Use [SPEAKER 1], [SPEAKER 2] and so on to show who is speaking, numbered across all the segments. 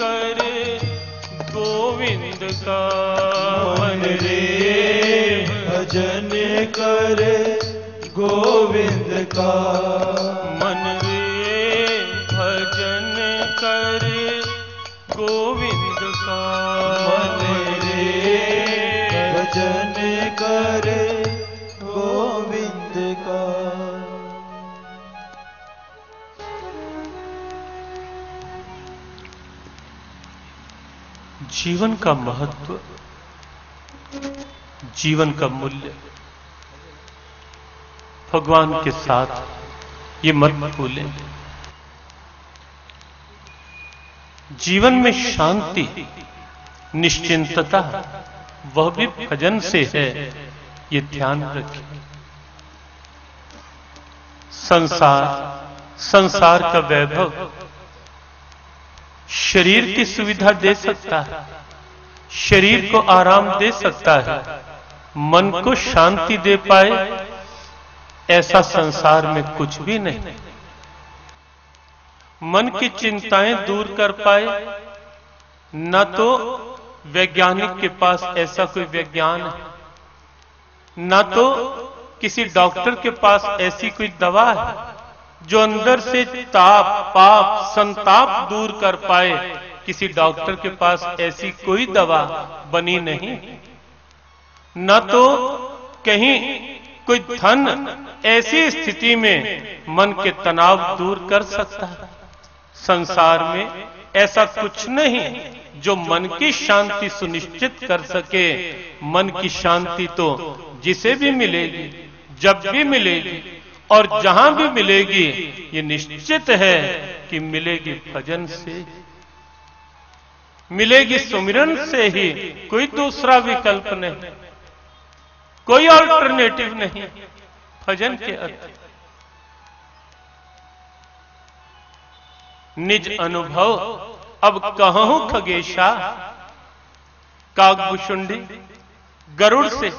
[SPEAKER 1] करे गोविंद का।
[SPEAKER 2] मन रे भजन करे गोविंद का।
[SPEAKER 1] मन रे भजन करे गोविंद का।
[SPEAKER 2] मन रे भजन करे गोविंद का।
[SPEAKER 1] जीवन का महत्व, जीवन का मूल्य भगवान के साथ ये मत भूलें। जीवन में शांति, निश्चिंतता वह भी भजन से है, ये ध्यान रखें। संसार का वैभव शरीर की सुविधा दे सकता है, शरीर को आराम दे सकता है, मन को शांति दे पाए ऐसा संसार में कुछ भी नहीं। मन की चिंताएं दूर कर पाए, न तो वैज्ञानिक के पास ऐसा कोई विज्ञान है, न तो किसी डॉक्टर के पास ऐसी कोई दवा है जो अंदर से ताप, पाप, संताप दूर कर पाए। किसी डॉक्टर के पास ऐसी कोई दवा बनी नहीं। न तो कहीं कोई धन ऐसी स्थिति में मन के तनाव दूर कर सकता है। संसार में ऐसा कुछ नहीं जो मन की शांति सुनिश्चित कर सके। मन की शांति तो जिसे भी मिलेगी, जब भी मिलेगी और जहां भी मिलेगी, ये निश्चित है कि मिलेगी भजन से, मिलेगी सुमिरन से ही। कोई दूसरा विकल्प नहीं, कोई अल्टरनेटिव नहीं भजन के अर्थ। निज अनुभव अब कहूं खगेशा, कागभूषुंडी गरुड़ से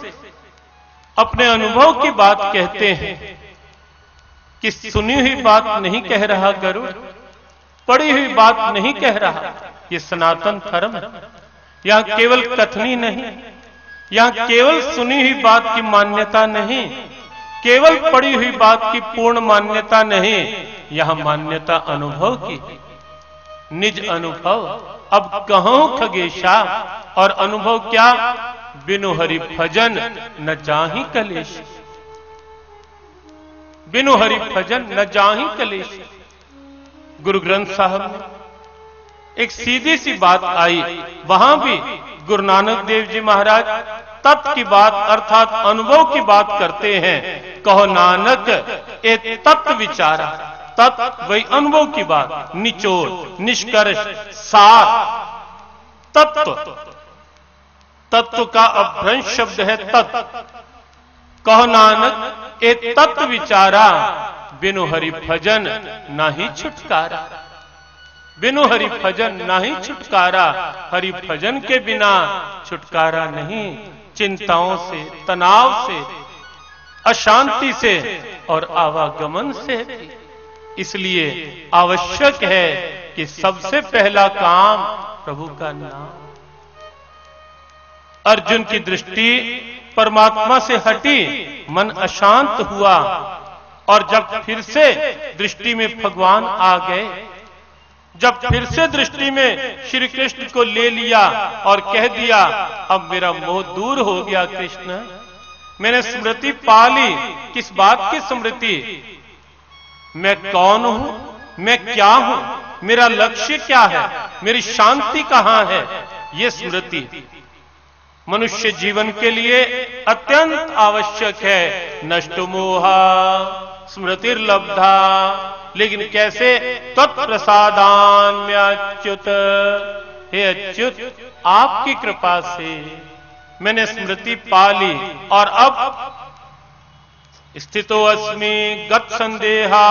[SPEAKER 1] अपने अनुभव की बात कहते हैं कि सुनी हुई बात नहीं कह रहा गरुड़, पढ़ी हुई बात नहीं कह रहा। ये सनातन धर्म है। यहां केवल कथनी नहीं, यहां केवल सुनी हुई बात की मान्यता नहीं, केवल पढ़ी हुई बात की पूर्ण मान्यता नहीं, यहां मान्यता अनुभव की। निज अनुभव अब कहूं खगेशा, और अनुभव क्या? बिनु हरि भजन न जाहि कलेश। बिनु हरि भजन न जाहि कलेश। गुरु ग्रंथ साहब में एक सीधी सी बात आई, वहां भी गुरु नानक देव जी महाराज तत्व की बात अर्थात अनुभव की बात करते हैं। कहो नानक ए तत्व विचारा, तत्व वही अनुभव की बात, निचोड़, निष्कर्ष, सार, तत्व। तत्व का अभ्रंश शब्द है तत्व। कहो नानक ए तत्व विचारा, बिनु हरि भजन नाही छुटकारा। बिनु हरि भजन नाही छुटकारा। हरि भजन के बिना छुटकारा नहीं। चिंताओं से, तनाव से, अशांति से और आवागमन से। इसलिए आवश्यक है कि सबसे पहला काम प्रभु का नाम। अर्जुन की दृष्टि परमात्मा से हटी, मन अशांत हुआ, और जब फिर से दृष्टि में भगवान आ गए, जब फिर से दृष्टि में श्री कृष्ण को ले लिया और कह दिया अब मेरा मोह दूर हो गया कृष्ण, मैंने स्मृति पा ली। किस बात की स्मृति? मैं कौन हूं, मैं क्या हूं, मेरा लक्ष्य क्या है, मेरी शांति कहां है, ये स्मृति मनुष्य जीवन के लिए अत्यंत आवश्यक है। नष्टो मोहा स्मृतिर्लब्धा, लेकिन कैसे? तत्प्रसादान में अच्युत, हे अच्युत आपकी कृपा से मैंने स्मृति पा ली, और अब स्थितो अस्मि गत संदेहा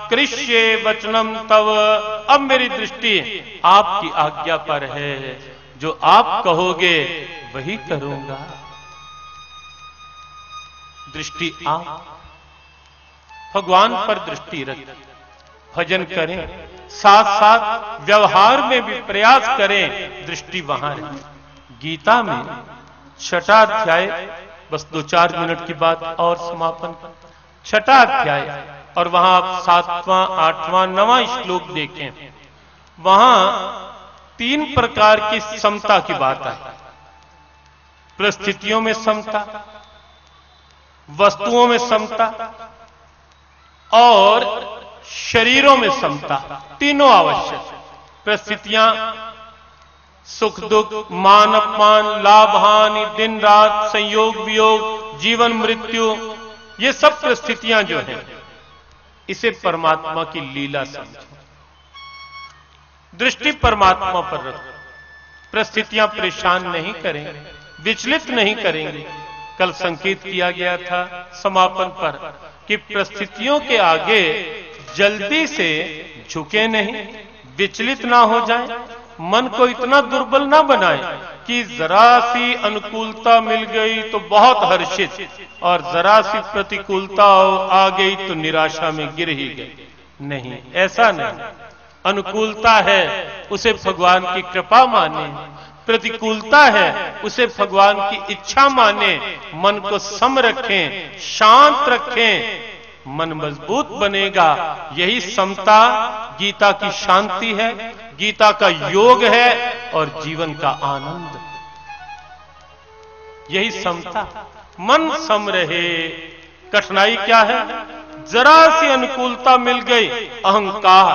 [SPEAKER 1] कृष्ये वचनम तव। अब मेरी दृष्टि आपकी आज्ञा पर है, जो आप कहोगे वही करूंगा। दृष्टि आप भगवान पर दृष्टि रखें, भजन करें, साथ साथ व्यवहार में भी प्रयास करें, दृष्टि वहां रहे। गीता में 6वां अध्याय, बस 2-4 मिनट की बात और समापन। 6वां अध्याय और वहां आप 7वां, 8वां, 9वां श्लोक देखें, वहां 3 प्रकार की समता की बात है। परिस्थितियों में समता, वस्तुओं में समता और शरीरों में समता, तीनों आवश्यक। परिस्थितियां, सुख दुख, मान अपमान, लाभ हानि, दिन रात, संयोग वियोग, जीवन मृत्यु, ये सब परिस्थितियां जो हैं, इसे परमात्मा की लीला समझो। दृष्टि परमात्मा पर रखो। परिस्थितियां परेशान नहीं करेंगे, विचलित नहीं करेंगे। कल संकेत किया गया था समापन पर कि परिस्थितियों के आगे जल्दी से झुके नहीं, विचलित ना हो जाए, मन को इतना दुर्बल ना बनाए कि जरा सी अनुकूलता मिल गई तो बहुत हर्षित और जरा सी प्रतिकूलता आ गई तो निराशा में गिर ही गए। नहीं, ऐसा नहीं। अनुकूलता है उसे भगवान की कृपा माने, प्रतिकूलता है उसे भगवान की इच्छा माने। मन को सम रखें, शांत रखें, मन मजबूत बनेगा। यही समता गीता की शांति है, गीता का योग है और जीवन का आनंद। यही समता, मन सम रहे। कठिनाई क्या है? जरा सी अनुकूलता मिल गई, अहंकार,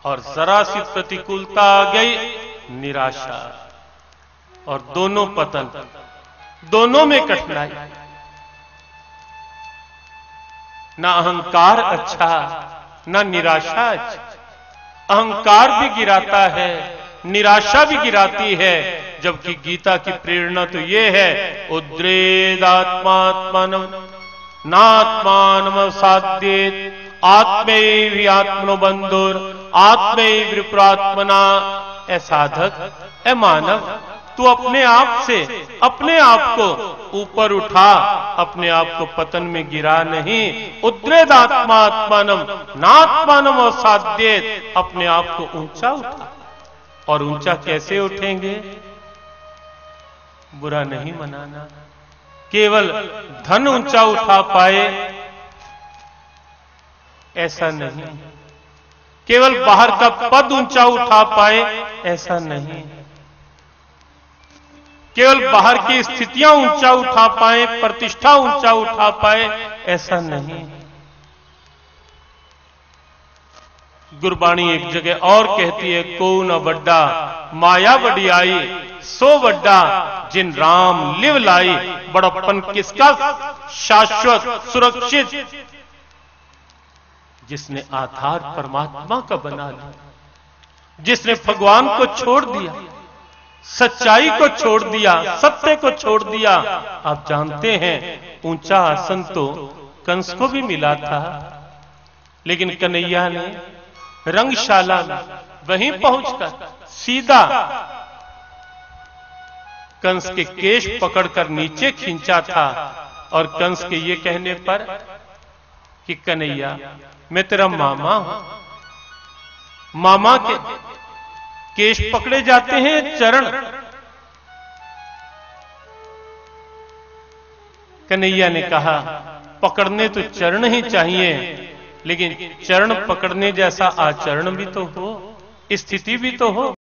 [SPEAKER 1] और जरा सी प्रतिकूलता आ गई, निराशा, और दोनों पतन, दोनों में कठिनाई। ना अहंकार अच्छा, ना निराशा अच्छा। अहंकार भी गिराता है, निराशा भी गिराती है, जबकि गीता की प्रेरणा तो ये है, उद्रेदात्मात्मानम नात्मानम साध्येत आत्मैव आत्मनो बंधुर आत्मैव विप्रात्मना। ए साधक, ए मानव, तू अपने आप को ऊपर उठा, अपने आप को पतन में गिरा नहीं। उद्रेदात्मात्मानम नात्मानम असाध्येत, अपने आप को ऊंचा उठा। और ऊंचा कैसे उठेंगे? बुरा नहीं मनाना। केवल धन ऊंचा उठा पाए ऐसा नहीं, केवल बाहर का पद ऊंचा उठा पाए ऐसा नहीं, केवल बाहर की स्थितियां ऊंचा उठा पाए, प्रतिष्ठा ऊंचा उठा पाए ऐसा नहीं। गुरबाणी एक जगह और कहती है, को न वड्डा माया वडियाई सो वड्डा जिन राम लिव लाई। बड़प्पन किसका? शाश्वत, सुरक्षित, जिसने आधार परमात्मा का बना लिया, जिसने भगवान को छोड़ दिया, सच्चाई को छोड़ दिया, सत्य को छोड़ दिया। आप जानते हैं ऊंचा आसन तो कंस को भी मिला था, लेकिन कन्हैया ने रंगशाला में वहीं पहुंचकर सीधा कंस के केश पकड़कर नीचे खींचा था, और कंस के ये कहने पर कि कन्हैया मैं तेरा मामा हूं। मामा के केश पकड़े जाते हैं, चरण। कन्हैया ने कहा, पकड़ने तो चरण ही चाहिए, लेकिन चरण पकड़ने जैसा आचरण भी तो हो, स्थिति भी तो हो।